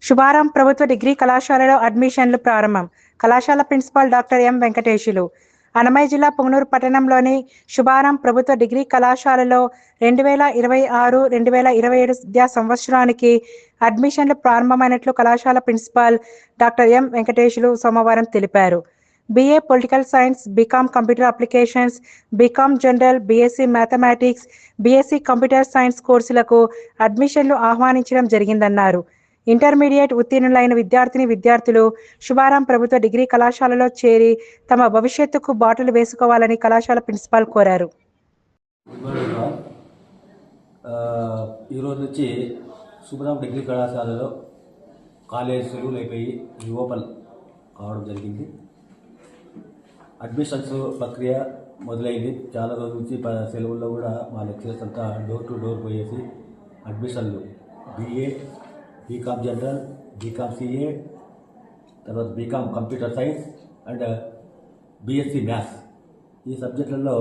శుభారం ప్రభుత్వ డిగ్రీ కళాశాలలో అడ్మిషన్లు ప్రారంభం. కళాశాల principal doctor M Venkatesulu. Annamayya జిల్లా పుంగనూరు పట్టణంలోని శుభారం ప్రభుత్వ డిగ్రీ కళాశాలలో 2026-2027 విద్యా సంవత్సరానికి అడ్మిషన్లు ప్రారంభమైనట్లు కళాశాల ప్రిన్సిపాల్ డాక్టర్ ఎం వెంకటేశులు సోమవారం తెలిపారు. BA political science, BCom computer applications, BCom general, BSc mathematics, BSc computer science కోర్సులకు అడ్మిషన్లు ఆహ్వానించడం జరిగిందన్నారు. ఇంటర్మీడియట్ ఉత్తీర్ణులైన విద్యార్థులు శుభారం ప్రభుత్వ డిగ్రీ కళాశాలలో చేరి తమ భవిష్యత్తుకు బాటలు వేసుకోవాలని కళాశాల ప్రిన్సిపాల్ కోరారు. ఈరోజు నుంచి శుభారం డిగ్రీ కళాశాలలో కాలేజీలు అయిపోయి ఓపెన్ కావడం జరిగింది. అడ్మిషన్స్ ప్రక్రియ మొదలైంది. చాలా రోజుల నుంచి సెలవుల్లో కూడా మా లెక్చరర్స్ అంతా డోర్ టు డోర్ పోయేసి అడ్మిషన్లు BA, BCom general, BCom CA, తర్వాత BCom computer science and BSc maths, ఈ సబ్జెక్టులలో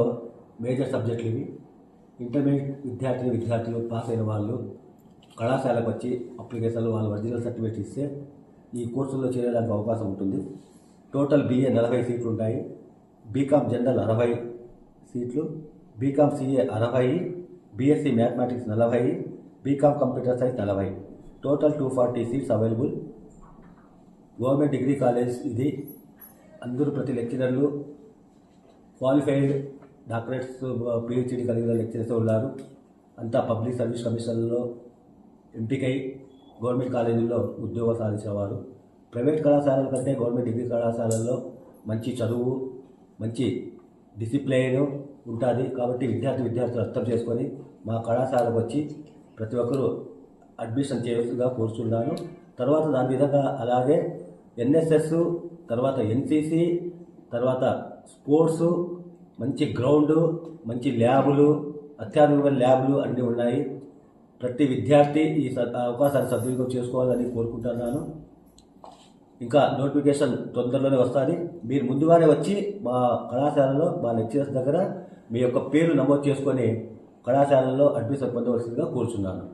మేజర్ సబ్జెక్టులు ఇవి. ఇంటర్మీడియట్ విద్యార్థులు పాస్ అయిన వాళ్ళు కళాశాలకు వచ్చి అప్లికేషన్లు వాళ్ళ ఒరిజినల్ సర్టిఫికేట్ ఇస్తే ఈ కోర్సుల్లో చేరడానికి అవకాశం ఉంటుంది. టోటల్ BA 40 సీట్లు ఉంటాయి. బీకామ్ జనరల్ 60 సీట్లు, BCom CA 60, BSc mathematics 40, BCom computer science 40, total 240 seats available. Government degree college ఇది. అందరూ ప్రతి లెక్చరర్లు క్వాలిఫైడ్ డాక్టరేట్స్, PhD కలిగిన లెక్చరర్స్ ఉన్నారు. అంతా పబ్లిక్ సర్వీస్ కమిషన్లో ఎంపికై గవర్నమెంట్ కాలేజీల్లో ఉద్యోగం సాధించేవారు. ప్రైవేట్ కళాశాలల కంటే గవర్నమెంట్ డిగ్రీ కళాశాలల్లో మంచి చదువు, మంచి డిసిప్లైన్ ఉంటుంది. కాబట్టి విద్యార్థులు అర్థం చేసుకొని మా కళాశాలకు వచ్చి ప్రతి ఒక్కరూ అడ్మిషన్ చేయవలసిగా కోరుతున్నాను. తర్వాత దాని విధంగా అలాగే NSS, తర్వాత NCC, తర్వాత స్పోర్ట్స్, మంచి గ్రౌండు, మంచి ల్యాబులు, అత్యాధునిక ల్యాబులు అన్నీ ఉన్నాయి. ప్రతి విద్యార్థి ఈ అవకాశాన్ని సద్వినియోగం చేసుకోవాలని కోరుకుంటున్నాను. ఇంకా నోటిఫికేషన్ తొందరలోనే వస్తుంది. మీరు ముందుగానే వచ్చి మా కళాశాలలో మా లెక్చరర్స్ దగ్గర మీ యొక్క పేరు నమోదు చేసుకొని కళాశాలలో అడ్మిషన్ పొందవలసిందిగా కోరుచున్నాను.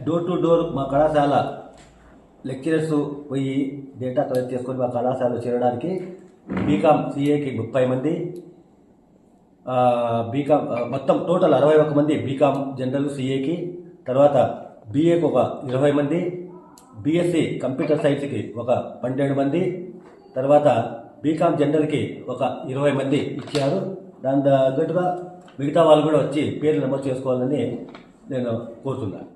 డోర్ టు డోర్ మా కళాశాల లెక్చరర్స్ పోయి డేటా కలెక్ట్ చేసుకొని మా కళాశాలలో చేరడానికి బీకామ్ CAకి 30 మంది, బీకామ్ మొత్తం టోటల్ 61 మంది బీకామ్ జనరల్ CAకి, తర్వాత BAకి ఒక 20 మంది, BSc కంప్యూటర్ సైన్స్కి ఒక 12 మంది, తర్వాత బీకామ్ జనరల్కి ఒక 20 మంది ఇచ్చారు. దాని తగ్గట్టుగా మిగతా వాళ్ళు కూడా వచ్చి పేర్లు నమోదు చేసుకోవాలని నేను కోరుతున్నాను.